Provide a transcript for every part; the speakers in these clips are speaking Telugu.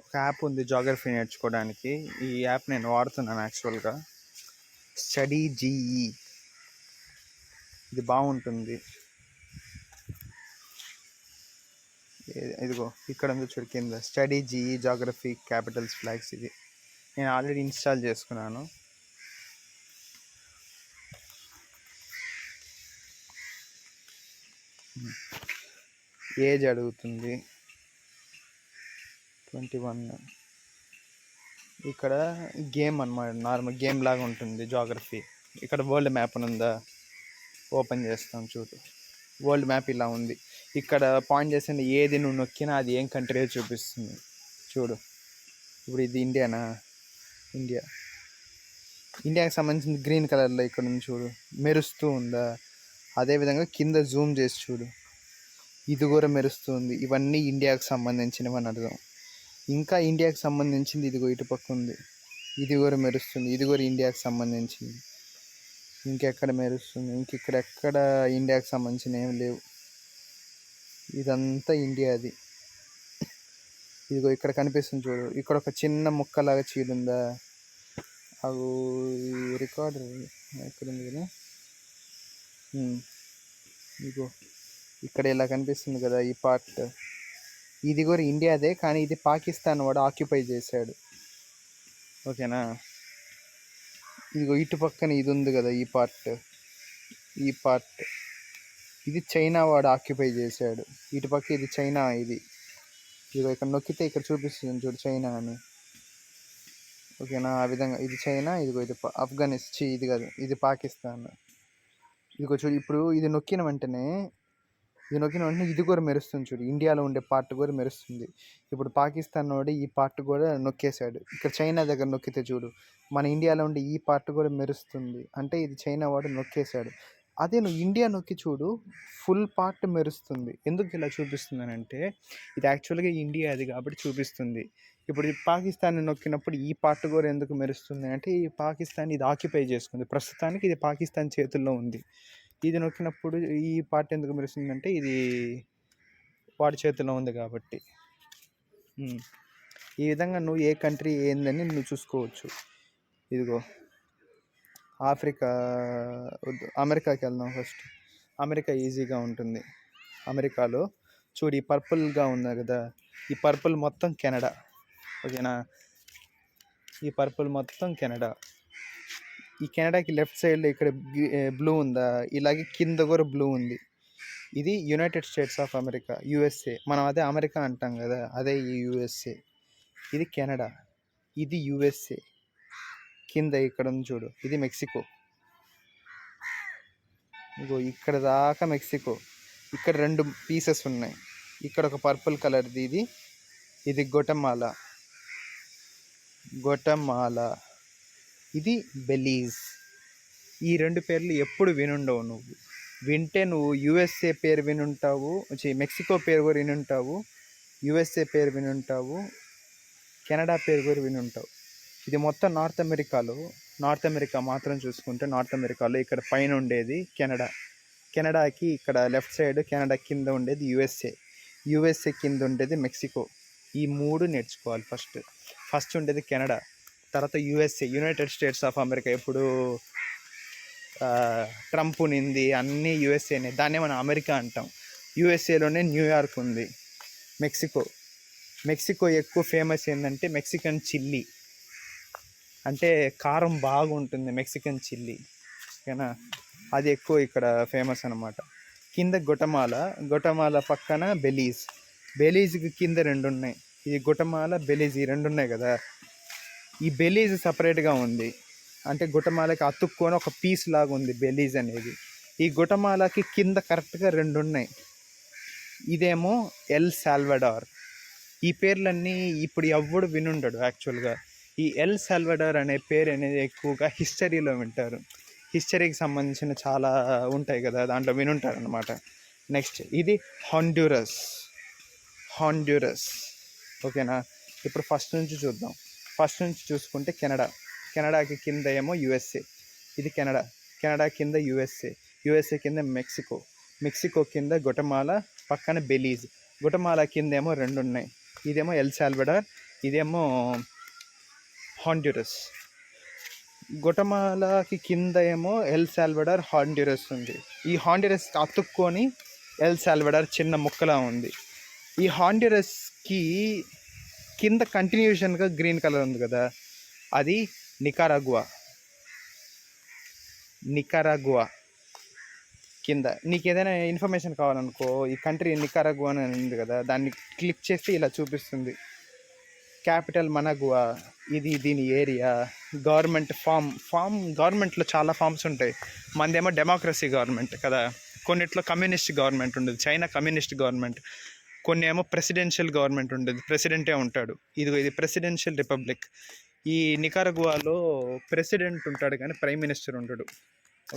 ఒక యాప్ ఉంది జాగ్రఫీ నేర్చుకోవడానికి. ఈ యాప్ నేను వాడుతున్నాను యాక్చువల్గా. స్టడీ జీఈ, ఇది బాగుంటుంది. ఇదిగో ఇక్కడ ఉంది చూడు కింద, study GE geography Capitals flags. ఇది నేను ఆల్రెడీ ఇన్స్టాల్ చేసుకున్నాను. ఏజ్ అడుగుతుంది 21. ఇక్కడ గేమ్ అన్నమాట, నార్మల్ గేమ్ లాగా ఉంటుంది జాగ్రఫీ. ఇక్కడ వరల్డ్ మ్యాప్ అని ఉందా, ఓపెన్ చేస్తాం చూడు. వరల్డ్ మ్యాప్ ఇలా ఉంది. ఇక్కడ పాయింట్ చేస్తే ఏది నువ్వు నొక్కినా అది ఏం కంట్రీ చూపిస్తుంది చూడు. ఇప్పుడు ఇది ఇండియానా, ఇండియాకి సంబంధించిన గ్రీన్ కలర్లో ఇక్కడ ఉంది చూడు, మెరుస్తూ ఉందా. అదేవిధంగా కింద జూమ్ చేసి చూడు, ఇది కూడా మెరుస్తుంది. ఇవన్నీ ఇండియాకు సంబంధించినవి అని అర్థం. ఇంకా ఇండియాకి సంబంధించింది ఇదిగో ఇటు పక్క ఉంది, ఇది కూడా మెరుస్తుంది. ఇది కూడా ఇండియాకి సంబంధించింది. ఇంకెక్కడ మెరుస్తుంది, ఇంకెక్కడెక్కడ ఇండియాకి సంబంధించిన ఏం లేవు. ఇదంతా ఇండియాది. ఇదిగో ఇక్కడ కనిపిస్తుంది చూడు, ఇక్కడ ఒక చిన్న ముక్కలాగా చీలుందా, అవి రికార్డర్ ఎక్కడ ఉంది కదా. ఇదిగో ఇక్కడ ఇలా కనిపిస్తుంది కదా, ఈ పార్ట్ ఇది కూడా ఇండియాదే, కానీ ఇది పాకిస్తాన్ వాడు ఆక్యుపై చేశాడు. ఓకేనా. ఇదిగో ఇటు పక్కన ఇది ఉంది కదా, ఈ పార్ట్ ఇది చైనా వాడు ఆక్యుపై చేశాడు. ఇటు పక్క ఇది చైనా. ఇదిగో ఇక్కడ నొక్కితే ఇక్కడ చూపిస్తుంది చూడు చైనా అని. ఓకేనా. ఆ విధంగా ఇది చైనా, ఇదిగో ఇది ఆఫ్ఘనిస్తాన్, ఇది కాదు ఇది పాకిస్తాన్. ఇదిగో చూడు, ఇప్పుడు ఇది నొక్కిన వెంటనే ఇది కూడా మెరుస్తుంది చూడు, ఇండియాలో ఉండే పార్ట్ కూడా మెరుస్తుంది. ఇప్పుడు పాకిస్తాన్ వాడు ఈ పార్ట్ కూడా నొక్కేశాడు. ఇక్కడ చైనా దగ్గర నొక్కితే చూడు, మన ఇండియాలో ఉండే ఈ పార్ట్ కూడా మెరుస్తుంది. అంటే ఇది చైనా వాడు నొక్కేశాడు. అదే నువ్వు ఇండియా నొక్కి చూడు, ఫుల్ పార్ట్ మెరుస్తుంది. ఎందుకు ఇలా చూపిస్తుందనంటే ఇది యాక్చువల్గా ఇండియాది కాబట్టి చూపిస్తుంది. ఇప్పుడు ఈ పాకిస్తాన్ నొక్కినప్పుడు ఈ పార్ట్ కూడా ఎందుకు మెరుస్తుంది అంటే, ఈ పాకిస్తాన్ ఇది ఆక్యుపై చేసుకుంది. ప్రస్తుతానికి ఇది పాకిస్తాన్ చేతుల్లో ఉంది. ఇది నొక్కినప్పుడు ఈ పార్ట్ ఎందుకు మెరుస్తుందంటే ఇది వాడి చేతిలో ఉంది కాబట్టి. ఈ విధంగా నువ్వు ఏ కంట్రీ ఏందని నువ్వు చూసుకోవచ్చు. ఇదిగో ఆఫ్రికా, అమెరికాకి వెళ్దాం ఫస్ట్. అమెరికా ఈజీగా ఉంటుంది. అమెరికాలో చూడు, ఈ పర్పుల్గా ఉంది కదా, ఈ పర్పుల్ మొత్తం కెనడా. ఓకేనా. ఈ పర్పుల్ మొత్తం కెనడా. ఈ కెనడాకి లెఫ్ట్ సైడ్లో ఇక్కడ బ్లూ ఉందా, ఇలాగే కింద కూడా బ్లూ ఉంది. ఇది United states of America, USA. మనం అదే అమెరికా అంటాం కదా, అదే ఈ యుఎస్ఏ. ఇది కెనడా, ఇది యుఎస్ఏ. కింద ఇక్కడ ఉంది చూడు, ఇది మెక్సికో. ఇగో ఇక్కడ దాకా మెక్సికో. ఇక్కడ 2 పీసెస్ ఉన్నాయి. ఇక్కడ ఒక పర్పుల్ కలర్ది, ఇది గొటమాలా. ఇది బెలీజ్. ఈ 2 పేర్లు ఎప్పుడు వినుండవు నువ్వు. వింటే నువ్వు యుఎస్ఏ పేరు వినుంటావు, మెక్సికో పేరు కూడా వినుంటావు, యుఎస్ఏ పేరు వినుంటావు, కెనడా పేరు కూడా వినుంటావు. ఇది మొత్తం నార్త్ అమెరికా మాత్రం చూసుకుంటే, నార్త్ అమెరికాలో ఇక్కడ పైన ఉండేది కెనడాకి ఇక్కడ లెఫ్ట్ సైడ్, కెనడా కింద ఉండేది యుఎస్ఏ కింద ఉండేది మెక్సికో. ఈ 3 నేర్చుకోవాలి. ఫస్ట్ ఉండేది కెనడా, తర్వాత USA, United states of America. ఇప్పుడు ట్రంప్ ఉన్నింది, అన్నీ యుఎస్ఏనే, దాన్నే మనం అమెరికా అంటాం. యుఎస్ఏలోనే న్యూయార్క్ ఉంది. మెక్సికో ఎక్కువ ఫేమస్ ఏంటంటే మెక్సికన్ చిల్లీ, అంటే కారం బాగుంటుంది మెక్సికన్ చిల్లీ. ఓకేనా. అది ఎక్కువ ఇక్కడ ఫేమస్ అనమాట. కింద గొటమాలా పక్కన బెలీజ్కి కింద 2 ఉన్నాయి. ఈ గొటమాలా, బెలీజ్, ఈ 2 ఉన్నాయి కదా. ఈ బెలీజ్ సపరేట్గా ఉంది, అంటే గొటమాలాకి అతుక్కొని ఒక పీస్ లాగా ఉంది బెలీజ్ అనేది. ఈ గొటమాలాకి కింద కరెక్ట్గా 2 ఉన్నాయి. ఇదేమో ఎల్ సాల్వడార్. ఈ పేర్లన్నీ ఇప్పుడు ఎవ్వడు వినుండడు యాక్చువల్గా. ఈ ఎల్ సాల్వడార్ అనే పేరు అనేది ఎక్కువగా హిస్టరీలో వింటారు. హిస్టరీకి సంబంధించిన చాలా ఉంటాయి కదా, దాంట్లో వినుంటారు అనమాట. నెక్స్ట్ ఇది హాండ్యూరస్. ఓకేనా. ఇప్పుడు ఫస్ట్ నుంచి చూద్దాం. ఫస్ట్ నుంచి చూసుకుంటే కెనడాకి కింద ఏమో యుఎస్ఏ. ఇది కెనడా కింద యుఎస్ఏ కింద మెక్సికో కింద గొటమాలా, పక్కన బెలీజ్. గొటమాలా కింద ఏమో 2 ఉన్నాయి. ఇదేమో ఎల్ సాల్వడార్, ఇదేమో హాండ్యురస్. గొటమాలాకి కింద ఏమో ఎల్ సాల్వడార్, హాండ్యురస్ ఉంది. ఈ హాండ్యురస్ అతుక్కొని ఎల్ సాల్వడార్ చిన్న ముక్కలా ఉంది. ఈ హాండ్యురస్కి కింద కంటిన్యూషన్గా గ్రీన్ కలర్ ఉంది కదా, అది నికారాగ్వా. కింద నీకు ఏదైనా ఇన్ఫర్మేషన్ కావాలనుకో, ఈ కంట్రీ నికారాగ్వా అని ఉంది కదా, దాన్ని క్లిక్ చేస్తే ఇలా చూపిస్తుంది. క్యాపిటల్ మనగువా, ఇది దీని ఏరియా. గవర్నమెంట్ గవర్నమెంట్లో చాలా ఫామ్స్ ఉంటాయి. మనదేమో డెమోక్రసీ గవర్నమెంట్ కదా, కొన్నిట్లో కమ్యూనిస్ట్ గవర్నమెంట్ ఉండదు, చైనా కమ్యూనిస్ట్ గవర్నమెంట్. కొన్ని ఏమో ప్రెసిడెన్షియల్ గవర్నమెంట్ ఉండదు, ప్రెసిడెంటే ఉంటాడు. ఇది ప్రెసిడెన్షియల్ రిపబ్లిక్. ఈ నికారాగ్వాలో ప్రెసిడెంట్ ఉంటాడు కానీ ప్రైమ్ మినిస్టర్ ఉంటాడు.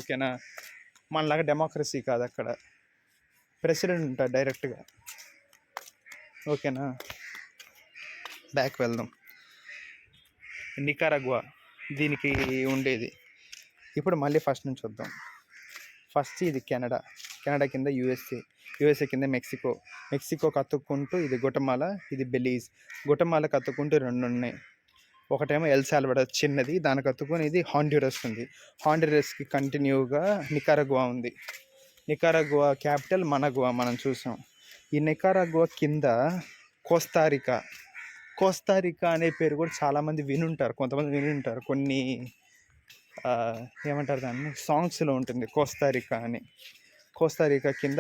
ఓకేనా, మనలాగా డెమోక్రసీ కాదు, అక్కడ ప్రెసిడెంట్ ఉంటాడు డైరెక్ట్గా. ఓకేనా, బ్యాక్ వెళ్దాం. నికారాగ్వా దీనికి ఉండేది. ఇప్పుడు మళ్ళీ ఫస్ట్ నుంచి వద్దాం. ఫస్ట్ ఇది కెనడా కింద యూఎస్ఏ కింద మెక్సికోకి అతుక్కుంటూ ఇది గొటమాలా, ఇది బెలీజ్. గొటమాలాకి అతుక్కుంటూ రెండు ఉన్నాయి. ఒకటేమో ఎల్ సాల్వడార్ చిన్నది, దానికి అతుక్కుని ఇది హాండ్యురస్ ఉంది. హాండ్యురస్కి కంటిన్యూగా నికారాగ్వా ఉంది. నికారాగ్వా క్యాపిటల్ మనగువా మనం చూసాం. ఈ నికారాగ్వా కింద కోస్తారికా అనే పేరు కూడా చాలామంది కొంతమంది వినుంటారు. కొన్ని ఏమంటారు దాన్ని, సాంగ్స్లో ఉంటుంది కోస్తారికా అని. కోస్తారికా కింద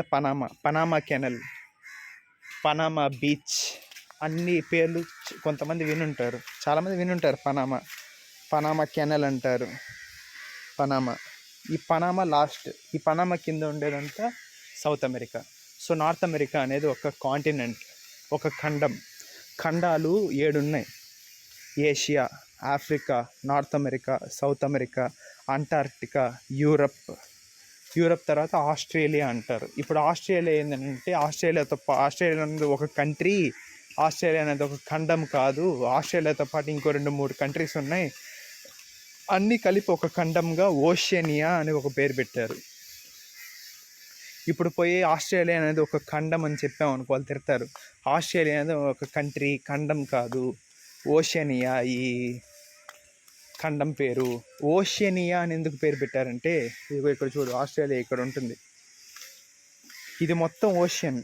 పనామా కెనల్, పనామా బీచ్, అన్ని పేర్లు కొంతమంది వినుంటారు, చాలామంది వినుంటారు. పనామా కెనల్ అంటారు. ఈ పనామా లాస్ట్. ఈ పనామా కింద ఉండేదంతా South America. So North America అనేది ఒక కాంటినెంట్, ఒక ఖండాలు 7 ఉన్నాయి. Asia, Africa, North America, South America, Antarctica, Europe తర్వాత ఆస్ట్రేలియా అంటారు. ఇప్పుడు ఆస్ట్రేలియా ఏంటంటే, ఆస్ట్రేలియా అనేది ఒక కంట్రీ. ఆస్ట్రేలియా అనేది ఒక ఖండం కాదు. ఆస్ట్రేలియాతో పాటు ఇంకో 2-3 కంట్రీస్ ఉన్నాయి. అన్నీ కలిపి ఒక ఖండంగా ఓషియనియా అని ఒక పేరు పెట్టారు. ఇప్పుడు పోయి ఆస్ట్రేలియా అనేది ఒక ఖండం అని చెప్పామనుకో, వాళ్ళు తిడతారు. ఆస్ట్రేలియా అనేది ఒక కంట్రీ, ఖండం కాదు. ఓషియనియా ఈ ఖండం పేరు. ఓషియనియా అని ఎందుకు పేరు పెట్టారంటే, ఇదిగో ఇక్కడ చూడు, ఆస్ట్రేలియా ఇక్కడ ఉంటుంది. ఇది మొత్తం ఓషన్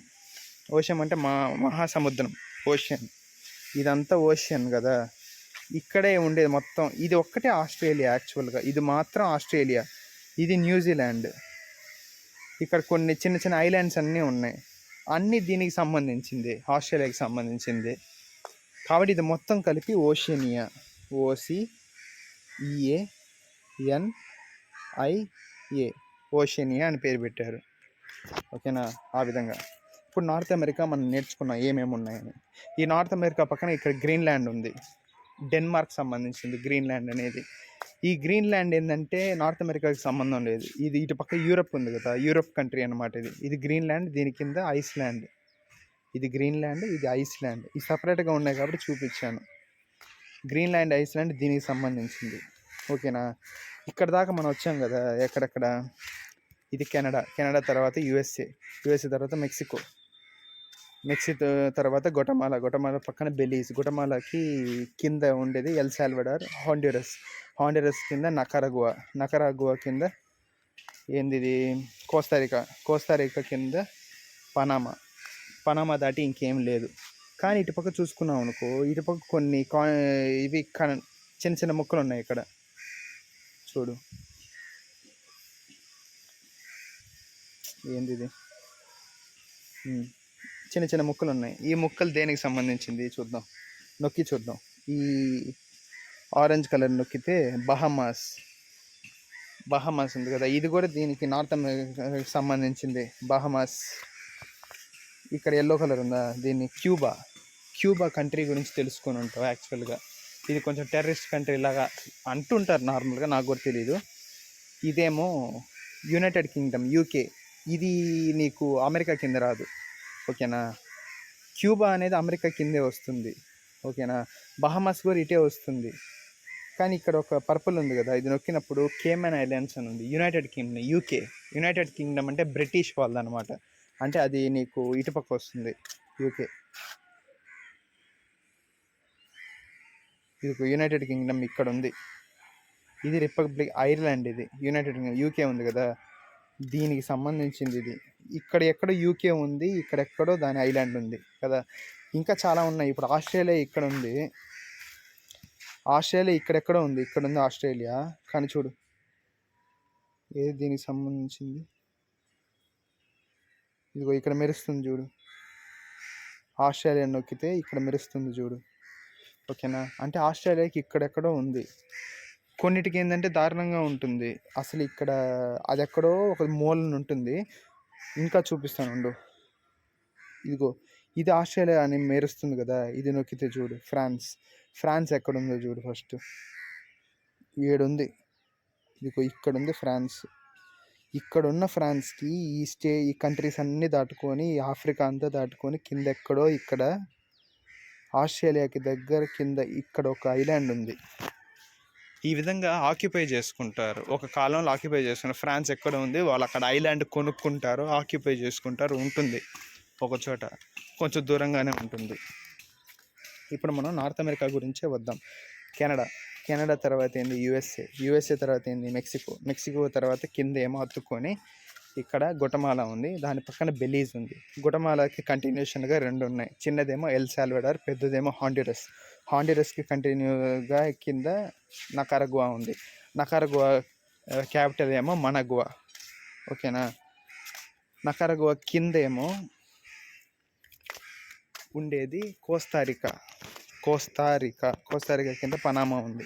అంటే మహాసముద్రం, ఓషన్. ఇదంతా ఓషన్ కదా, ఇక్కడే ఉండేది మొత్తం. ఇది ఒక్కటే ఆస్ట్రేలియా యాక్చువల్గా, ఇది మాత్రం ఆస్ట్రేలియా. ఇది న్యూజిలాండ్. ఇక్కడ కొన్ని చిన్న చిన్న ఐలాండ్స్ అన్నీ ఉన్నాయి. అన్నీ దీనికి సంబంధించింది, ఆస్ట్రేలియాకి సంబంధించింది. కాబట్టి ఇది మొత్తం కలిపి ఓషియనియా, OCENIA, ఓషియనియా అని పేరు పెట్టారు. ఓకేనా, ఆ విధంగా. ఇప్పుడు నార్త్ అమెరికా మనం నేర్చుకున్నాం ఏమేమి ఉన్నాయని. ఈ నార్త్ అమెరికా పక్కన ఇక్కడ గ్రీన్లాండ్ ఉంది, డెన్మార్క్ సంబంధించింది గ్రీన్లాండ్ అనేది. ఈ గ్రీన్లాండ్ ఏంటంటే నార్త్ అమెరికాకి సంబంధం లేదు. ఇది ఇటు పక్క యూరప్ ఉంది కదా, యూరప్ కంట్రీ అనమాట. ఇది గ్రీన్లాండ్, దీని కింద ఐస్లాండ్. ఇది గ్రీన్లాండ్, ఇది ఐస్లాండ్. ఇది సపరేట్గా ఉన్నాయి కాబట్టి చూపించాను. గ్రీన్లాండ్, ఐస్లాండ్ దీనికి సంబంధించింది. ఓకేనా, ఇక్కడ దాకా మనం వచ్చాం కదా. ఎక్కడెక్కడ, ఇది కెనడా తర్వాత యుఎస్ఏ తర్వాత మెక్సికో తర్వాత గొటమాలా పక్కన బెలీజ్. గొటమాలాకి కింద ఉండేది ఎల్ సాల్వడార్. హాండ్యురస్ కింద నకరాగువా కింద ఏంది కోస్తారికా కింద పనామా దాటి ఇంకేం లేదు. కానీ ఇటుపక్క చూసుకున్నాం అనుకో, ఇటుపక్క కొన్ని ఇవి చిన్న చిన్న ముక్కలు ఉన్నాయి. ఇక్కడ చూడు, ఏంది ఇది, చిన్న చిన్న ముక్కలు ఉన్నాయి. ఈ ముక్కలు దేనికి సంబంధించింది నొక్కి చూద్దాం. ఈ ఆరెంజ్ కలర్ నొక్కితే బహమాస్ ఉంది కదా, ఇది కూడా దీనికి నార్త్ అమెరికాకి సంబంధించింది. బహమాస్. ఇక్కడ ఎల్లో కలర్ ఉందా, దీన్ని క్యూబా కంట్రీ గురించి తెలుసుకొని ఉంటావు యాక్చువల్గా. ఇది కొంచెం టెర్రరిస్ట్ కంట్రీ లాగా అంటుంటారు నార్మల్గా, నాకు కూడా తెలీదు. ఇదేమో యునైటెడ్ కింగ్డమ్, యూకే. ఇది నీకు అమెరికా కింద రాదు. ఓకేనా, క్యూబా అనేది అమెరికా కిందే వస్తుంది. ఓకేనా, బహమాస్ కూడా ఇటే వస్తుంది. కానీ ఇక్కడ ఒక పర్పుల్ ఉంది కదా, ఇది నొక్కినప్పుడు కేమన్ ఐలాండ్స్ అని ఉంది. United Kingdom, UK. United Kingdom అంటే బ్రిటిష్ వాళ్ళది అనమాట. అంటే అది నీకు ఇటుపక్క వస్తుంది, యూకే. ఇది యునైటెడ్ కింగ్డమ్ ఇక్కడ ఉంది. ఇది రిపబ్లిక్ ఐర్లాండ్, ఇది యునైటెడ్ కింగ్డమ్. యూకే ఉంది కదా, దీనికి సంబంధించింది ఇది. ఇక్కడ ఎక్కడో యూకే ఉంది, ఇక్కడెక్కడో దాని ఐలాండ్ ఉంది కదా. ఇంకా చాలా ఉన్నాయి. ఇప్పుడు ఆస్ట్రేలియా ఇక్కడ ఉంది, ఆస్ట్రేలియా ఇక్కడెక్కడో ఉంది, ఇక్కడ ఉంది ఆస్ట్రేలియా. కానీ చూడు ఏది దీనికి సంబంధించింది. ఇదిగో ఇక్కడ మెరుస్తుంది చూడు, ఆస్ట్రేలియా నొక్కితే ఇక్కడ మెరుస్తుంది చూడు. ఓకేనా, అంటే ఆస్ట్రేలియాకి ఇక్కడెక్కడో ఉంది. కొన్నిటికి ఏంటంటే దారుణంగా ఉంటుంది అసలు. ఇక్కడ అది ఎక్కడో ఒక మూలన ఉంటుంది. ఇంకా చూపిస్తాను ఉండు. ఇదిగో ఇది ఆస్ట్రేలియా అని మెరుస్తుంది కదా, ఇది నొక్కితే చూడు ఫ్రాన్స్ ఎక్కడుందో చూడు. ఫస్ట్ ఏడుంది, ఇదిగో ఇక్కడ ఉంది ఫ్రాన్స్. ఇక్కడున్న ఫ్రాన్స్కి ఈ కంట్రీస్ అన్నీ దాటుకొని, ఆఫ్రికా అంతా దాటుకొని కింద ఎక్కడో ఇక్కడ ఆస్ట్రేలియాకి దగ్గర కింద ఇక్కడ ఒక ఐలాండ్ ఉంది. ఈ విధంగా ఆక్యుపై చేసుకుంటారు. ఒక కాలంలో ఆక్యుపై చేసుకున్నారు. ఫ్రాన్స్ ఎక్కడ ఉంది, వాళ్ళు అక్కడ ఐలాండ్ కొనుక్కుంటారు, ఆక్యుపై చేసుకుంటారు. ఉంటుంది ఒక చోట, కొంచెం దూరంగానే ఉంటుంది. ఇప్పుడు మనం నార్త్ అమెరికా గురించే వద్దాం. కెనడా తర్వాత ఏంది యుఎస్ఏ తర్వాత ఏంది మెక్సికో తర్వాత కింద ఏమో హత్తుకొని ఇక్కడ గుటమాలా ఉంది, దాని పక్కన బెలీజ్ ఉంది. గుటమాలాకి కంటిన్యూషన్గా రెండు ఉన్నాయి. చిన్నదేమో ఎల్ సాల్వడార్, పెద్దదేమో హాండురస్కి కంటిన్యూగా కింద నకారగువా ఉంది. నకారగువా క్యాపిటల్ ఏమో మనగువా. ఓకేనా, నకారగువా కింద ఏమో ఉండేది కోస్తారికా కింద పనామా ఉంది.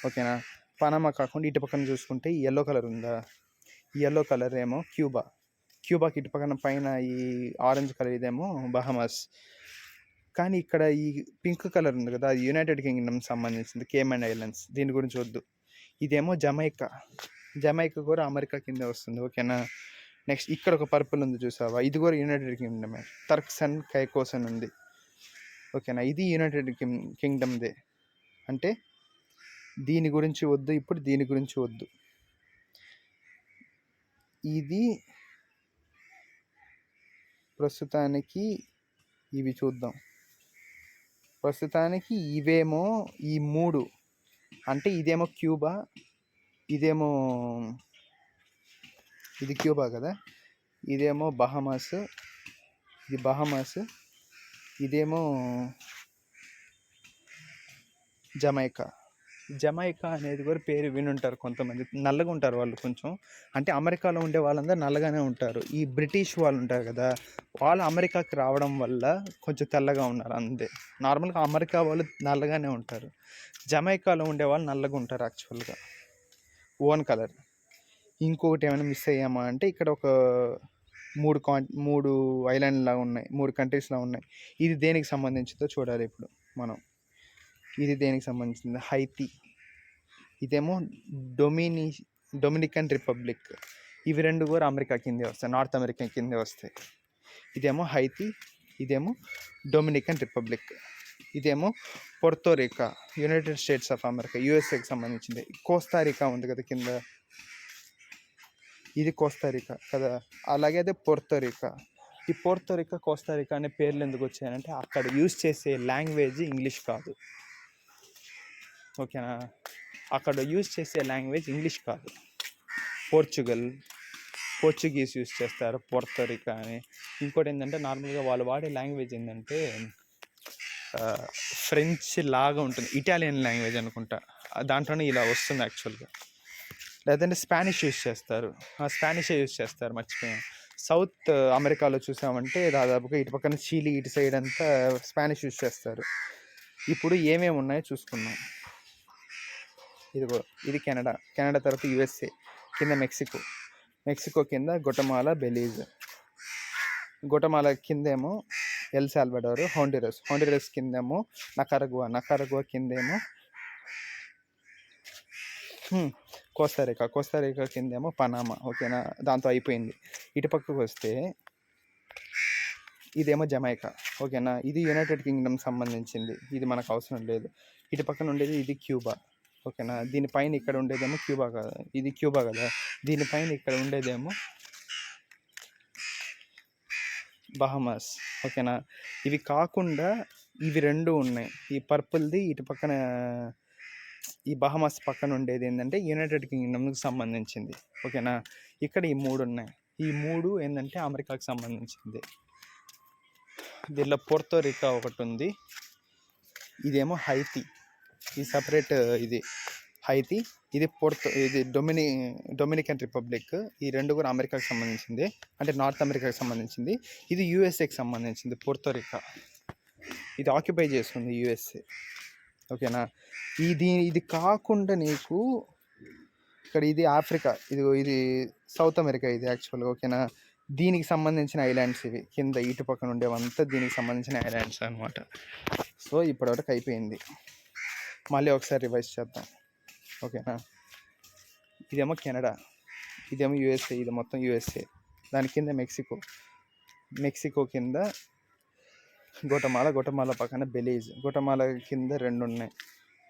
ఓకేనా, పనామా కాకుండా ఇటు పక్కన చూసుకుంటే ఈ ఎల్లో కలర్ ఉందా, ఈ ఎల్లో కలర్ ఏమో క్యూబాకి ఇటు పక్కన పైన ఈ ఆరెంజ్ కలర్ ఇదేమో బహమాస్. కానీ ఇక్కడ ఈ పింక్ కలర్ ఉంది కదా, అది యునైటెడ్ కింగ్డమ్ సంబంధించింది, కేమన్ ఐలాండ్స్. దీని గురించి వద్దు. ఇదేమో జమైకా కూడా అమెరికా కింద వస్తుంది. ఓకేనా, నెక్స్ట్ ఇక్కడ ఒక పర్పుల్ ఉంది చూసావా, ఇది కూడా యునైటెడ్ కింగ్డమే. టర్క్స్ అండ్ కైకోస్ అని ఉంది. ఓకేనా, ఇది యునైటెడ్ కింగ్డమ్దే. అంటే దీని గురించి వద్దు ఇప్పుడు, దీని గురించి వద్దు. ఇది ప్రస్తుతానికి ఇవి చూద్దాం. ప్రస్తుతానికి ఇవేమో ఈ మూడు, అంటే ఇదేమో క్యూబా, ఇది క్యూబా కదా, ఇదేమో బహమాస్, ఇదేమో జమైకా అనేది కూడా పేరు వినుంటారు కొంతమంది. నల్లగా ఉంటారు వాళ్ళు కొంచెం, అంటే అమెరికాలో ఉండే వాళ్ళందరూ నల్లగానే ఉంటారు. ఈ బ్రిటిష్ వాళ్ళు ఉంటారు కదా, వాళ్ళు అమెరికాకి రావడం వల్ల కొంచెం తెల్లగా ఉన్నారు అంతే. నార్మల్గా అమెరికా వాళ్ళు నల్లగానే ఉంటారు, జమైకాలో ఉండే వాళ్ళు నల్లగా ఉంటారు యాక్చువల్గా, ఓన్ కలర్. ఇంకొకటి ఏమైనా మిస్ అయ్యామా అంటే ఇక్కడ ఒక మూడు ఐలాండ్ లాగా ఉన్నాయి, 3 కంట్రీస్లా ఉన్నాయి. ఇది దేనికి సంబంధించిందో చూడాలి ఇప్పుడు మనం. ఇది దేనికి సంబంధించింది, హైతీ, ఇదేమో డొమినికన్ రిపబ్లిక్. ఇవి రెండు కూడా అమెరికా కిందే వస్తాయి, నార్త్ అమెరికా కిందే వస్తాయి. ఇదేమో హైతీ, ఇదేమో డొమినికన్ రిపబ్లిక్. ఇదేమో పొర్తోరికా, యునైటెడ్ స్టేట్స్ ఆఫ్ అమెరికా, యుఎస్ఏకి సంబంధించింది. కోస్తారికా ఉంది కదా కింద, ఇది కోస్తారికా కదా. అలాగే అదే పొర్తోరికా. ఈ పోర్తోరికా కోస్తారికా అనే పేర్లు ఎందుకు వచ్చాయంటే అక్కడ యూజ్ చేసే లాంగ్వేజ్ ఇంగ్లీష్ కాదు. ఓకేనా, అక్కడ యూజ్ చేసే లాంగ్వేజ్ ఇంగ్లీష్ కాదు, పోర్చుగీస్ యూజ్ చేస్తారు పోర్తోరికా అని. ఇంకోటి ఏంటంటే నార్మల్గా వాళ్ళు వాడే లాంగ్వేజ్ ఏంటంటే ఫ్రెంచ్ లాగా ఉంటుంది, ఇటాలియన్ లాంగ్వేజ్ అనుకుంటా, దాంట్లోనే ఇలా వస్తుంది యాక్చువల్గా. లేదంటే స్పానిష్ యూజ్ చేస్తారు, స్పానిషే యూజ్ చేస్తారు, మర్చిపోయాం. సౌత్ అమెరికాలో చూసామంటే దాదాపుగా ఇటు పక్కన చిలీ, ఇటు సైడ్ అంతా స్పానిష్ యూజ్ చేస్తారు. ఇప్పుడు ఏమేమి ఉన్నాయో చూసుకుందాం. ఇది కెనడా తర్వాత యుఎస్ఏ, కింద మెక్సికో కింద గుటమాలా, బెలీజ్. గుటమాలా కిందేమో ఎల్ సాల్వడార్, హోండురస్ కిందేమో నకారగువా కిందేమో కోస్తారికా కిందేమో పనామా. ఓకేనా, దాంతో అయిపోయింది. ఇటు పక్కకు వస్తే ఇదేమో జమైకా. ఓకేనా, ఇది యునైటెడ్ కింగ్డమ్ సంబంధించింది, ఇది మనకు అవసరం లేదు. ఇటు పక్కన ఉండేది ఇది క్యూబా. ఓకేనా, దీనిపైన ఇక్కడ ఉండేదేమో క్యూబా కదా, ఇది క్యూబా కదా, దీనిపైన ఇక్కడ ఉండేదేమో బహమాస్. ఓకేనా, ఇవి కాకుండా ఇవి 2 ఉన్నాయి. ఈ పర్పుల్‌ది ఇటు పక్కన ఈ బహమాస్ పక్కన ఉండేది ఏందంటే యునైటెడ్ కింగ్డమ్‌కి సంబంధించింది. ఓకేనా? ఇక్కడ ఈ 3 ఉన్నాయి. ఈ 3 ఏందంటే అమెరికాకి సంబంధించింది. దీనిలో పోర్తోరికా ఒకటుంది. ఇదేమో హైతీ. ఇది సెపరేట్ ఇది హైతీ. ఇది ఇది డొమినికన్ రిపబ్లిక్. ఈ 2 కూడా అమెరికాకి సంబంధించింది. అంటే నార్త్ అమెరికాకి సంబంధించింది. ఇది యూఎస్ఏకి సంబంధించింది పోర్తోరికా. ఇది ఆక్యుపై చేస్తుంది యూఎస్ఏ. ఓకేనా? ఇది కాకుండా నీకు ఇక్కడ ఇది ఆఫ్రికా, ఇది సౌత్ అమెరికా ఇది యాక్చువల్గా. ఓకేనా? దీనికి సంబంధించిన ఐలాండ్స్ ఇవి. కింద ఇటు పక్కన ఉండేవంతా దీనికి సంబంధించిన ఐలాండ్స్ అనమాట. సో ఇప్పటివరకు అయిపోయింది. మళ్ళీ ఒకసారి రివైజ్ చేద్దాం. ఓకేనా? ఇదేమో కెనడా, ఇదేమో యూఎస్ఏ. ఇది మొత్తం యూఎస్ఏ. దాని కింద మెక్సికో కింద గొటమాలా పక్కన బెలీజ్. గొటమాలా కింద 2 ఉన్నాయి.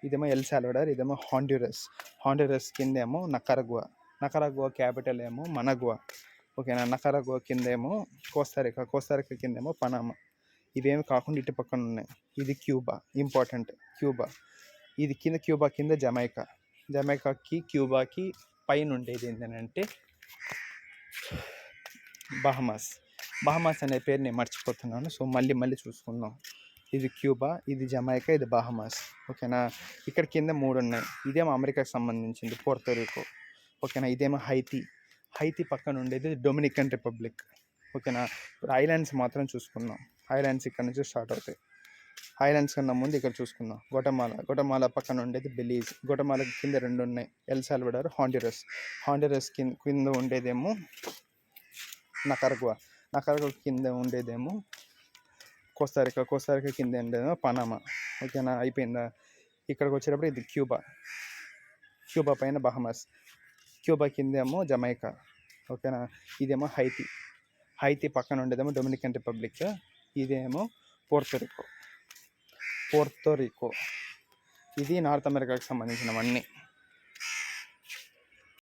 ఇదేమో ఎల్ సాల్వడార్, ఇదేమో హాండ్యురస్ కింద ఏమో నకరాగ్వా క్యాపిటల్ ఏమో మనగ్వా. ఓకేనా? నకరాగ్వా కింద ఏమో కోస్తారికా కింద ఏమో పనామా. ఇవేమి కాకుండా ఇటు పక్కన ఉన్నాయి. ఇది క్యూబా, ఇంపార్టెంట్ క్యూబా. ఇది క్యూబా కింద జమైకాకి క్యూబాకి పైన ఉండేది ఏంటంటే బహమాస్ అనే పేరు నేను మర్చిపోతున్నాను. సో మళ్ళీ చూసుకుందాం. ఇది క్యూబా, ఇది జమైకా, ఇది బహమాస్. ఓకేనా? ఇక్కడ కింద 3 ఉన్నాయి. ఇదేమో అమెరికాకి సంబంధించింది పోర్తోరికో. ఓకేనా? ఇదేమో హైతీ పక్కన ఉండేది డొమినికన్ రిపబ్లిక్. ఓకేనా? ఇప్పుడు ఐలాండ్స్ మాత్రం చూసుకుందాం. ఐలాండ్స్ ఇక్కడ నుంచి స్టార్ట్ అవుతాయి. ఐలాండ్స్ కన్నా ముందు ఇక్కడ చూసుకుందాం. గొటమాలా పక్కన ఉండేది బెలీజ్. గొటమాలా కింద 2 ఉన్నాయి. ఎల్ సాల్వడార్, హాండ్యురస్ కింద ఉండేదేమో నకరాగ్వా కింద ఉండేదేమో కోస్తారికా కింద ఉండేదేమో పనామా. ఓకేనా? అయిపోయిందా? ఇక్కడికి వచ్చేటప్పుడు ఇది క్యూబా పైన బహమాస్, క్యూబా కిందేమో జమైకా. ఓకేనా? ఇదేమో హైతీ పక్కన ఉండేదేమో డొమినికన్ రిపబ్లిక్. ఇదేమో పోర్తోరికో. ఇది నార్త్ అమెరికాకి సంబంధించినవన్నీ.